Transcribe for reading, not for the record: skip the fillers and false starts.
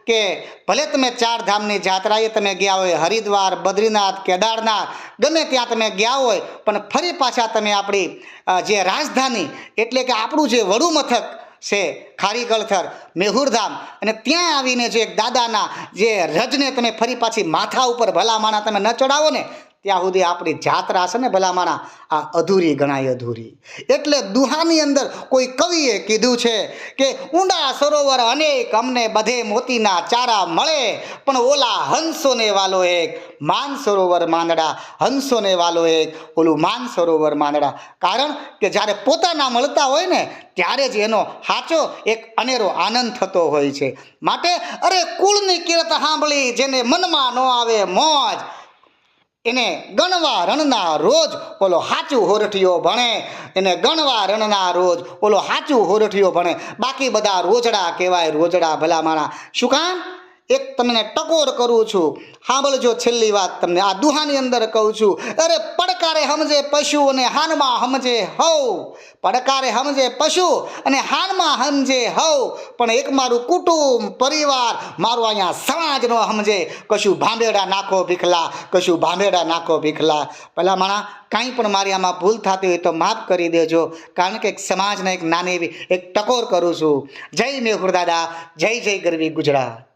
કે ભલે તમે ચાર ધામની જાત્રાએ તમે ગયા હોય, હરિદ્વાર, બદ્રીનાથ, કેદારનાથ, ગમે ત્યાં તમે ગયા હોય, પણ ફરી પાછા તમે આપણી જે રાજધાની એટલે કે આપણું જે વડું મથક છે ખારીગળથર, મેહુરધામ, અને ત્યાં આવીને જો એક દાદાના જે રજને તમે ફરી પાછી માથા ઉપર ભલામાણા તમે ન ચડાવો ને ત્યાં સુધી આપણી જાત્રા છે ને ભલામાણા આ અધૂરી ગણાય, અધૂરી. એટલે દુહાની અંદર કોઈ કવિએ કીધું છે કે ઊંડા સરોવર અનેક અમને બધે મોતીના ચારા મળે, પણ ઓલા હંસોને વાલો એક માન સરોવર માંદડા, હંસોને વાલો એક ઓલું માન સરોવર માંદડા. કારણ કે જ્યારે પોતાના મળતા હોય ને ત્યારે જ એનો સાચો એક અનેરો આનંદ થતો હોય છે. માટે અરે કુળની કીર્ત સાંભળી જેને મનમાં ન આવે મોજ, એને ગણવા રણના રોજ ઓલો હાચું હોરઠિયો ભણે, એને ગણવા રણના રોજ ઓલો હાચું હોરઠિયો ભણે. બાકી બધા રોજડા કહેવાય, રોજડા ભલામાણા. શું કામ? એક તમને ટકોર કરું છું, સાંભળજો છેલ્લી વાત તમને આ દુહાની અંદર કહું છું. અરે પડકારે સમજે પશુ અને હાનમાં સમજે હવ, પડકારે સમજે પશુ અને હાનમાં સમજે હવ, પણ એક મારું કુટુંબ પરિવાર મારું અહીંયા સમાજ નો સમજે. કશું ભાંભેડા નાખો ભીખલા, કશું ભાંભેડા નાખો ભીખલા. ભલા માણા કાંઈ પણ મારી આમાં ભૂલ થતી હોય તો માફ કરી દેજો, કારણ કે એક સમાજને એક નાની એવી એક ટકોર કરું છું. જય મેહુર દાદા, જય જય ગરવી ગુજરાત.